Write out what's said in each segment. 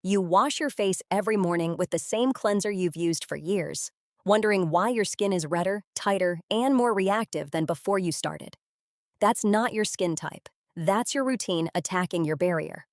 You wash your face every morning with the same cleanser you've used for years, wondering why your skin is redder, tighter, and more reactive than before you started. That's not your skin type. That's your routine attacking your barrier.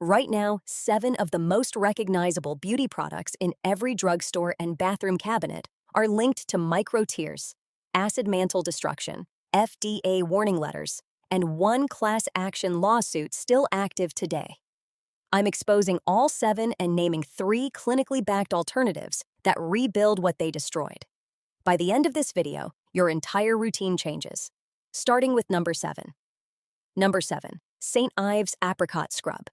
Right now, 7 of the most recognizable beauty products in every drugstore and bathroom cabinet are linked to micro-tears, acid mantle destruction, FDA warning letters, and one class action lawsuit still active today. I'm exposing all 7 and naming 3 clinically backed alternatives that rebuild what they destroyed. By the end of this video, your entire routine changes. Starting with number 7. Number 7. St. Ives Apricot Scrub.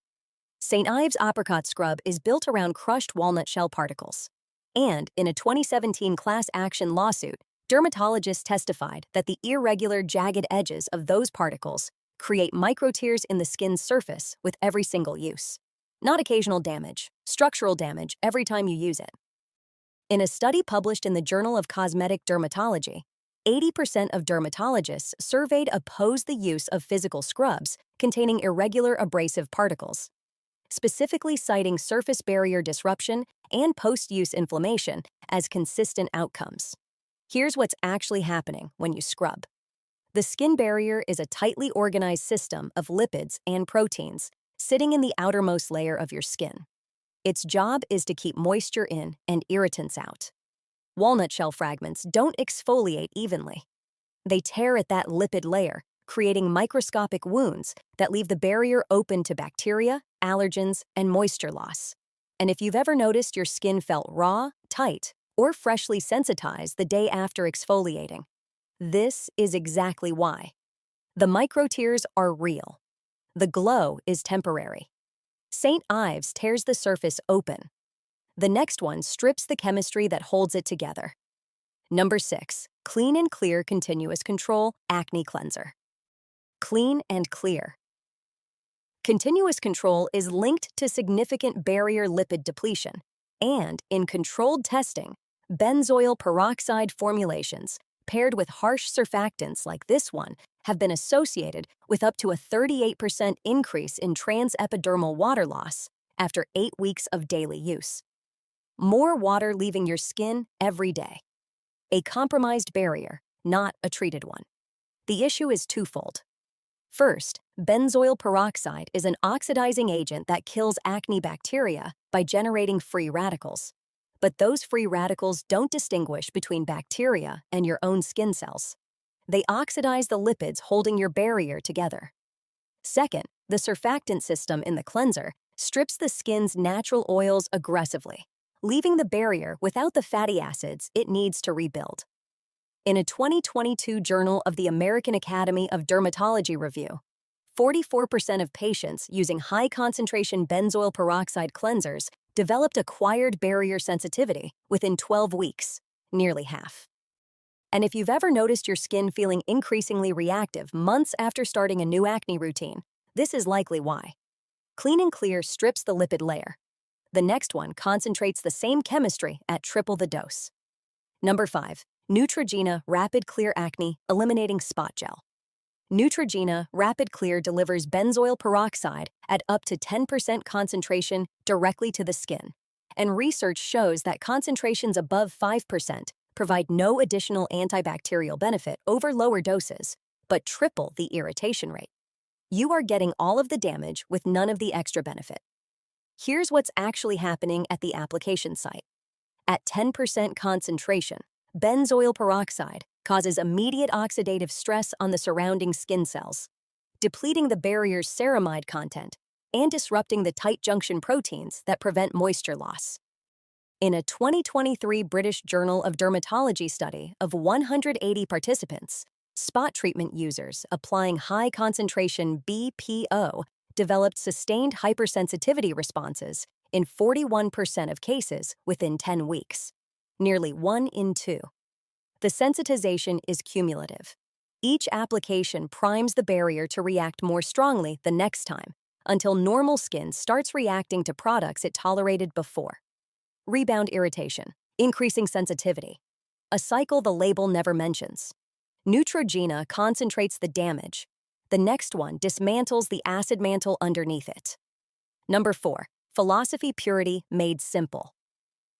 St. Ives Apricot Scrub is built around crushed walnut shell particles. And in a 2017 class action lawsuit, dermatologists testified that the irregular, jagged edges of those particles create microtears in the skin's surface with every single use. Not occasional damage, structural damage every time you use it. In a study published in the Journal of Cosmetic Dermatology, 80% of dermatologists surveyed opposed the use of physical scrubs containing irregular abrasive particles, specifically citing surface barrier disruption and post-use inflammation as consistent outcomes. Here's what's actually happening when you scrub. The skin barrier is a tightly organized system of lipids and proteins sitting in the outermost layer of your skin. Its job is to keep moisture in and irritants out. Walnut shell fragments don't exfoliate evenly. They tear at that lipid layer, creating microscopic wounds that leave the barrier open to bacteria, allergens, and moisture loss. And if you've ever noticed your skin felt raw, tight, or freshly sensitized the day after exfoliating, this is exactly why. The microtears are real. The glow is temporary. St. Ives tears the surface open. The next one strips the chemistry that holds it together. Number 6. Clean and Clear Continuous Control Acne Cleanser. Clean and clear. Continuous control is linked to significant barrier lipid depletion, and in controlled testing, benzoyl peroxide formulations paired with harsh surfactants like this one have been associated with up to a 38% increase in transepidermal water loss after 8 weeks of daily use. More water leaving your skin every day. A compromised barrier, not a treated one. The issue is twofold. First, benzoyl peroxide is an oxidizing agent that kills acne bacteria by generating free radicals. But those free radicals don't distinguish between bacteria and your own skin cells. They oxidize the lipids holding your barrier together. Second, the surfactant system in the cleanser strips the skin's natural oils aggressively, leaving the barrier without the fatty acids it needs to rebuild. In a 2022 Journal of the American Academy of Dermatology review, 44% of patients using high-concentration benzoyl peroxide cleansers developed acquired barrier sensitivity within 12 weeks, nearly half. And if you've ever noticed your skin feeling increasingly reactive months after starting a new acne routine, this is likely why. Clean and Clear strips the lipid layer. The next one concentrates the same chemistry at triple the dose. Number 5. Neutrogena Rapid Clear Acne Eliminating Spot Gel. Neutrogena Rapid Clear delivers benzoyl peroxide at up to 10% concentration directly to the skin, and research shows that concentrations above 5% provide no additional antibacterial benefit over lower doses, but triple the irritation rate. You are getting all of the damage with none of the extra benefit. Here's what's actually happening at the application site. At 10% concentration, benzoyl peroxide causes immediate oxidative stress on the surrounding skin cells, depleting the barrier's ceramide content and disrupting the tight junction proteins that prevent moisture loss. In a 2023 British Journal of Dermatology study of 180 participants, spot treatment users applying high-concentration BPO developed sustained hypersensitivity responses in 41% of cases within 10 weeks, nearly 1 in 2. The sensitization is cumulative. Each application primes the barrier to react more strongly the next time, until normal skin starts reacting to products it tolerated before. Rebound irritation, increasing sensitivity, a cycle the label never mentions. Neutrogena concentrates the damage. The next one dismantles the acid mantle underneath it. Number 4. Philosophy Purity Made Simple.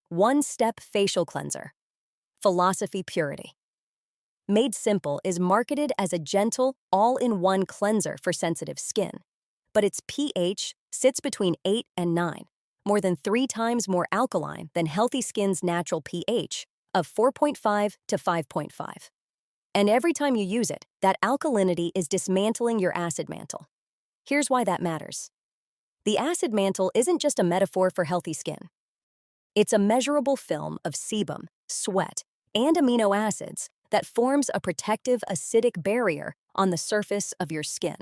One-step facial cleanser. Philosophy Purity. Made Simple is marketed as a gentle, all-in-one cleanser for sensitive skin, but its pH sits between 8 and 9, more than 3 times more alkaline than healthy skin's natural pH of 4.5 to 5.5. And every time you use it, that alkalinity is dismantling your acid mantle. Here's why that matters. The acid mantle isn't just a metaphor for healthy skin. It's a measurable film of sebum, sweat, and amino acids that forms a protective acidic barrier on the surface of your skin.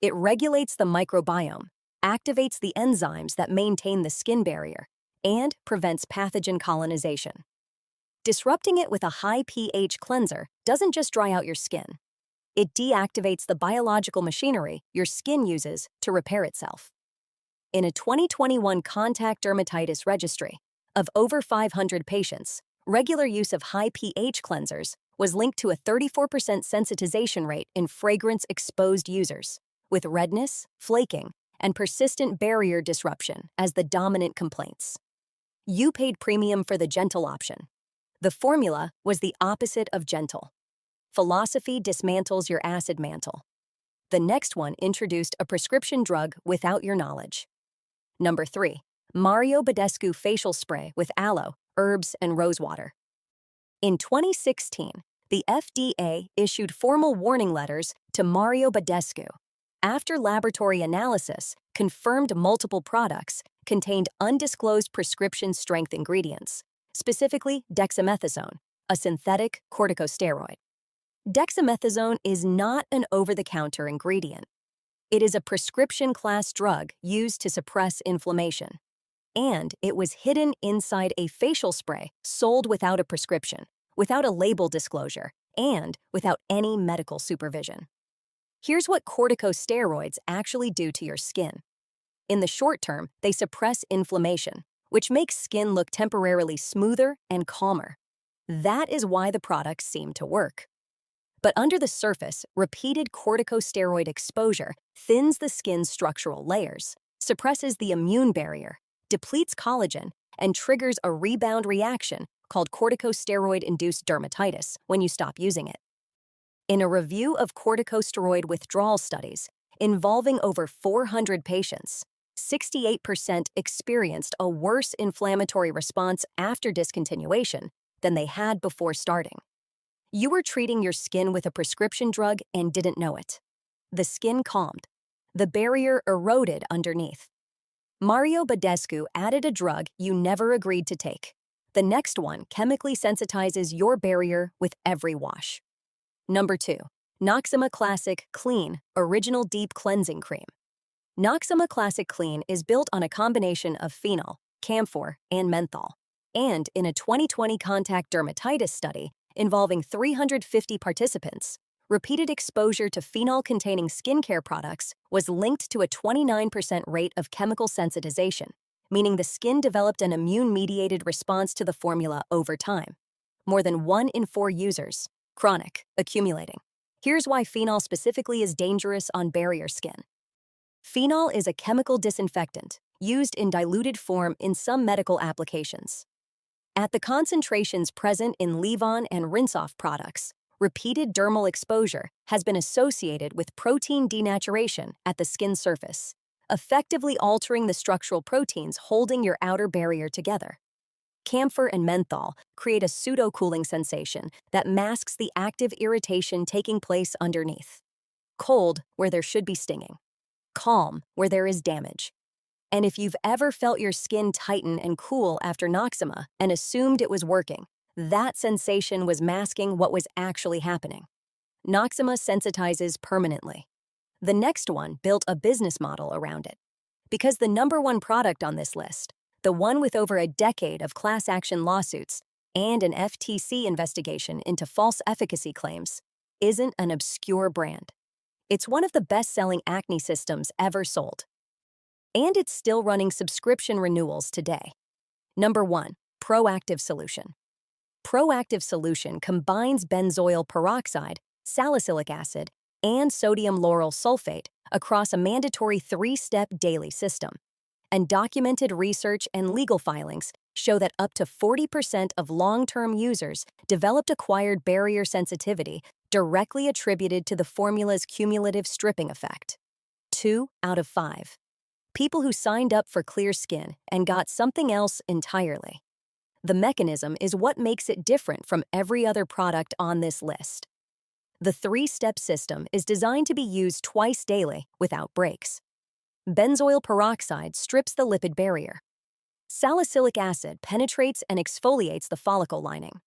It regulates the microbiome, activates the enzymes that maintain the skin barrier, and prevents pathogen colonization. Disrupting it with a high pH cleanser doesn't just dry out your skin. It deactivates the biological machinery your skin uses to repair itself. In a 2021 contact dermatitis registry of over 500 patients, regular use of high pH cleansers was linked to a 34% sensitization rate in fragrance-exposed users, with redness, flaking, and persistent barrier disruption as the dominant complaints. You paid premium for the gentle option. The formula was the opposite of gentle. Philosophy dismantles your acid mantle. The next one introduced a prescription drug without your knowledge. Number 3. Mario Badescu Facial Spray with Aloe, Herbs, and Rosewater. In 2016, the FDA issued formal warning letters to Mario Badescu after laboratory analysis confirmed multiple products contained undisclosed prescription strength ingredients, specifically dexamethasone, a synthetic corticosteroid. Dexamethasone is not an over-the-counter ingredient. It is a prescription-class drug used to suppress inflammation. And it was hidden inside a facial spray sold without a prescription, without a label disclosure, and without any medical supervision. Here's what corticosteroids actually do to your skin. In the short term, they suppress inflammation, which makes skin look temporarily smoother and calmer. That is why the products seem to work. But under the surface, repeated corticosteroid exposure thins the skin's structural layers, suppresses the immune barrier, depletes collagen, and triggers a rebound reaction called corticosteroid-induced dermatitis when you stop using it. In a review of corticosteroid withdrawal studies involving over 400 patients, 68% experienced a worse inflammatory response after discontinuation than they had before starting. You were treating your skin with a prescription drug and didn't know it. The skin calmed. The barrier eroded underneath. Mario Badescu added a drug you never agreed to take. The next one chemically sensitizes your barrier with every wash. Number 2. Noxzema Classic Clean Original Deep Cleansing Cream. Noxzema Classic Clean is built on a combination of phenol, camphor, and menthol. And in a 2020 contact dermatitis study involving 350 participants, repeated exposure to phenol-containing skincare products was linked to a 29% rate of chemical sensitization, meaning the skin developed an immune-mediated response to the formula over time. More than 1 in 4 users. Chronic, accumulating. Here's why phenol specifically is dangerous on barrier skin. Phenol is a chemical disinfectant used in diluted form in some medical applications. At the concentrations present in leave-on and rinse-off products, repeated dermal exposure has been associated with protein denaturation at the skin surface, effectively altering the structural proteins holding your outer barrier together. Camphor and menthol create a pseudo-cooling sensation that masks the active irritation taking place underneath. Cold where there should be stinging. Calm where there is damage. And if you've ever felt your skin tighten and cool after Noxzema and assumed it was working, that sensation was masking what was actually happening. Noxzema sensitizes permanently. The next one built a business model around it. Because the number 1 product on this list, the one with over a decade of class action lawsuits and an FTC investigation into false efficacy claims, isn't an obscure brand. It's one of the best-selling acne systems ever sold. And it's still running subscription renewals today. Number 1, Proactive Solution. Proactive Solution combines benzoyl peroxide, salicylic acid, and sodium lauryl sulfate across a mandatory 3-step daily system. and documented research and legal filings show that up to 40% of long-term users developed acquired barrier sensitivity directly attributed to the formula's cumulative stripping effect. 2 out of 5. People who signed up for clear skin and got something else entirely. The mechanism is what makes it different from every other product on this list. The 3-step system is designed to be used twice daily without breaks. Benzoyl peroxide strips the lipid barrier. Salicylic acid penetrates and exfoliates the follicle lining.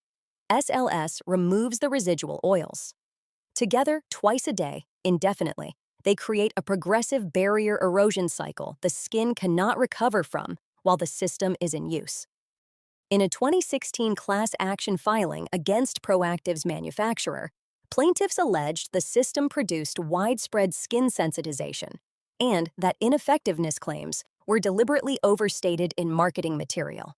SLS removes the residual oils. Together, twice a day, indefinitely, they create a progressive barrier erosion cycle the skin cannot recover from while the system is in use. In a 2016 class action filing against Proactive's manufacturer, plaintiffs alleged the system produced widespread skin sensitization and that ineffectiveness claims were deliberately overstated in marketing material.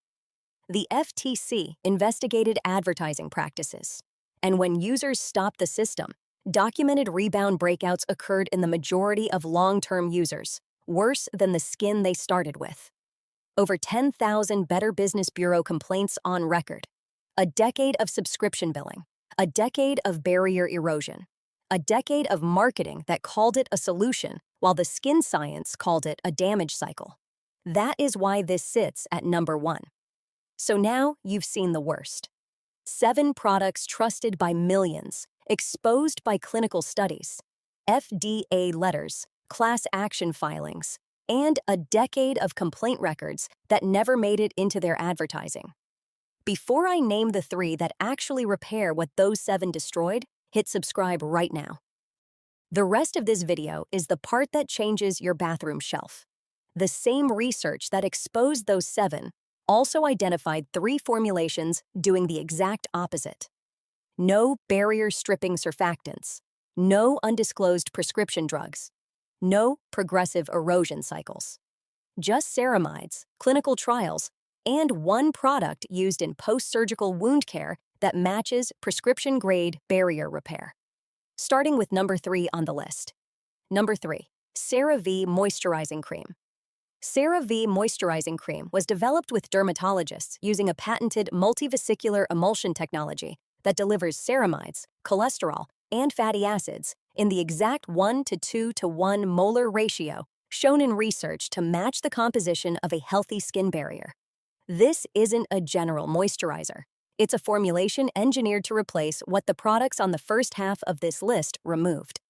The FTC investigated advertising practices, and when users stopped the system, documented rebound breakouts occurred in the majority of long-term users, worse than the skin they started with. Over 10,000 Better Business Bureau complaints on record. A decade of subscription billing. A decade of barrier erosion. A decade of marketing that called it a solution while the skin science called it a damage cycle. That is why this sits at number 1. So now you've seen the worst. 7 products trusted by millions, exposed by clinical studies, FDA letters, class action filings, and a decade of complaint records that never made it into their advertising. Before I name the 3 that actually repair what those 7 destroyed, hit subscribe right now. The rest of this video is the part that changes your bathroom shelf. The same research that exposed those 7 also identified 3 formulations doing the exact opposite. No barrier stripping surfactants, no undisclosed prescription drugs, no progressive erosion cycles. Just ceramides, clinical trials, and 1 product used in post-surgical wound care that matches prescription-grade barrier repair. Starting with number 3 on the list. Number 3, CeraVe Moisturizing Cream. CeraVe Moisturizing Cream was developed with dermatologists using a patented multivesicular emulsion technology that delivers ceramides, cholesterol, and fatty acids in the exact 1 to 2 to 1 molar ratio shown in research to match the composition of a healthy skin barrier. This isn't a general moisturizer. It's a formulation engineered to replace what the products on the first half of this list removed.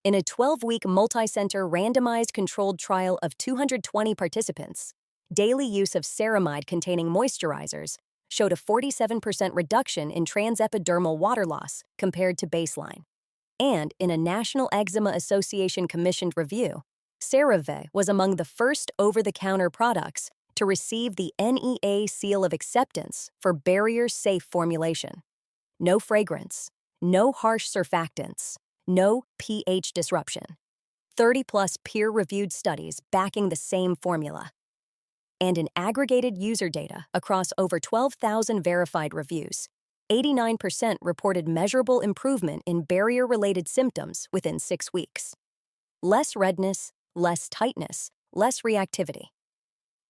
In a 12-week multi-center randomized controlled trial of 220 participants, daily use of ceramide-containing moisturizers showed a 47% reduction in transepidermal water loss compared to baseline. And in a National Eczema Association commissioned review, CeraVe was among the first over-the-counter products to receive the NEA seal of acceptance for barrier-safe formulation. No fragrance, no harsh surfactants, no pH disruption. 30-plus peer-reviewed studies backing the same formula. And in aggregated user data across over 12,000 verified reviews, 89% reported measurable improvement in barrier-related symptoms within 6 weeks. Less redness, less tightness, less reactivity.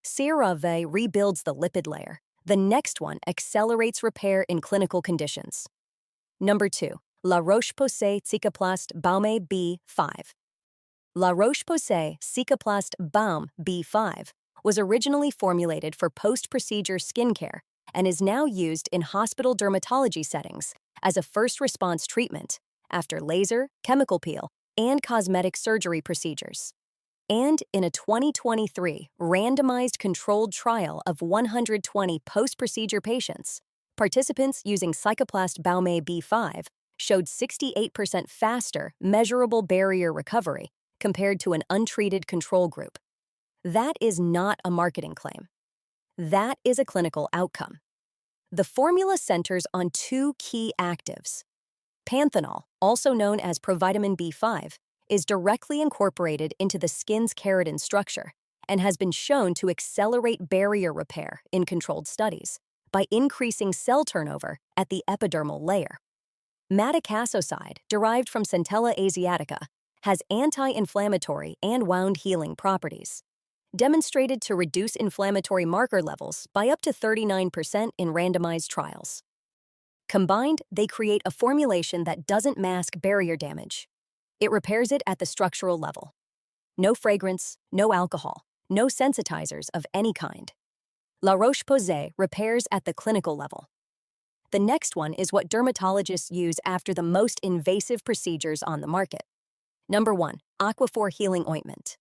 CeraVe rebuilds the lipid layer. The next one accelerates repair in clinical conditions. Number 2, La Roche-Posay Cicaplast Baume B5. La Roche-Posay Cicaplast Baume B5 was originally formulated for post-procedure skincare and is now used in hospital dermatology settings as a first-response treatment after laser, chemical peel, and cosmetic surgery procedures. And in a 2023 randomized controlled trial of 120 post-procedure patients, participants using Cicaplast Baume B5 showed 68% faster measurable barrier recovery compared to an untreated control group. That is not a marketing claim. That is a clinical outcome. The formula centers on 2 key actives. Panthenol, also known as provitamin B5, is directly incorporated into the skin's keratin structure and has been shown to accelerate barrier repair in controlled studies by increasing cell turnover at the epidermal layer. Madecassoside, derived from Centella asiatica, has anti-inflammatory and wound-healing properties. demonstrated to reduce inflammatory marker levels by up to 39% in randomized trials. Combined, they create a formulation that doesn't mask barrier damage. It repairs it at the structural level. No fragrance, no alcohol, no sensitizers of any kind. La Roche-Posay repairs at the clinical level. The next one is what dermatologists use after the most invasive procedures on the market. Number 1, Aquaphor Healing Ointment.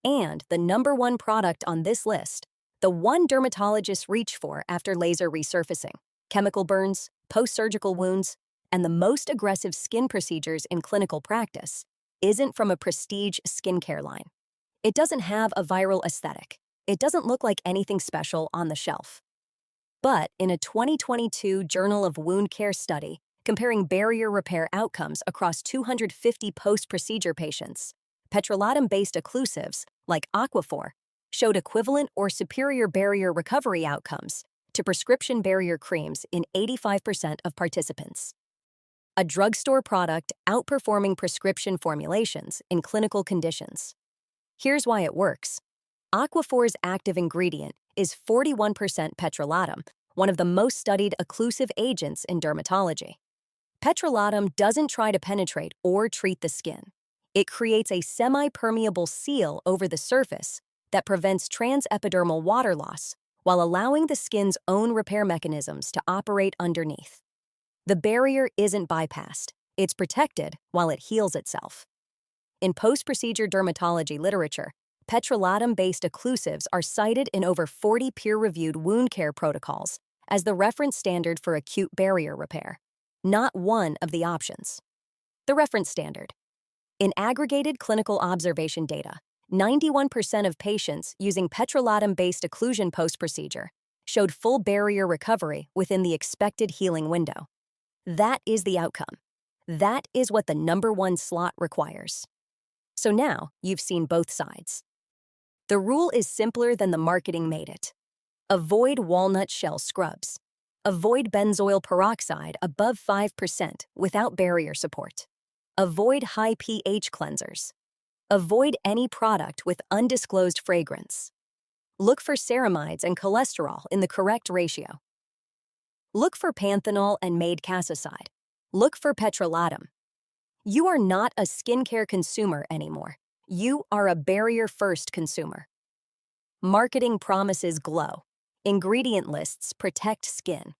And the number 1 product on this list, the one dermatologists reach for after laser resurfacing, chemical burns, post-surgical wounds, and the most aggressive skin procedures in clinical practice, isn't from a prestige skincare line. It doesn't have a viral aesthetic. It doesn't look like anything special on the shelf. But in a 2022 Journal of Wound Care study comparing barrier repair outcomes across 250 post-procedure patients, petrolatum-based occlusives, like Aquaphor, showed equivalent or superior barrier recovery outcomes to prescription barrier creams in 85% of participants. A drugstore product outperforming prescription formulations in clinical conditions. Here's why it works. Aquaphor's active ingredient is 41% petrolatum, one of the most studied occlusive agents in dermatology. Petrolatum doesn't try to penetrate or treat the skin. It creates a semi-permeable seal over the surface that prevents transepidermal water loss while allowing the skin's own repair mechanisms to operate underneath. The barrier isn't bypassed. It's protected while it heals itself. In post-procedure dermatology literature, petrolatum-based occlusives are cited in over 40 peer-reviewed wound care protocols as the reference standard for acute barrier repair, not one of the options. The reference standard. In aggregated clinical observation data, 91% of patients using petrolatum-based occlusion post-procedure showed full barrier recovery within the expected healing window. That is the outcome. That is what the number 1 slot requires. So now you've seen both sides. The rule is simpler than the marketing made it. Avoid walnut shell scrubs. Avoid benzoyl peroxide above 5% without barrier support. Avoid high pH cleansers. Avoid any product with undisclosed fragrance. Look for ceramides and cholesterol in the correct ratio. Look for panthenol and madecassoside. Look for petrolatum. You are not a skincare consumer anymore. You are a barrier-first consumer. Marketing promises glow. Ingredient lists protect skin.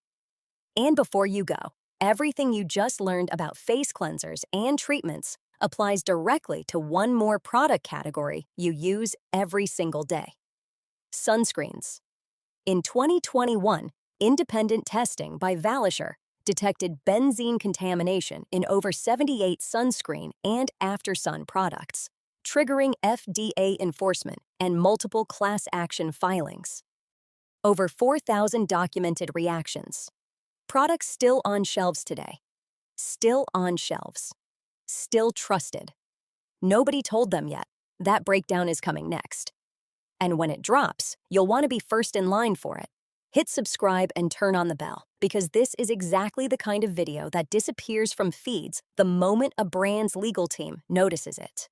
And before you go, everything you just learned about face cleansers and treatments applies directly to one more product category you use every single day: sunscreens. In 2021, independent testing by Valisure detected benzene contamination in over 78 sunscreen and after-sun products, triggering FDA enforcement and multiple class action filings. Over 4,000 documented reactions. Products still on shelves today. Still on shelves. Still trusted. Nobody told them yet. That breakdown is coming next. And when it drops, you'll want to be first in line for it. Hit subscribe and turn on the bell, because this is exactly the kind of video that disappears from feeds the moment a brand's legal team notices it.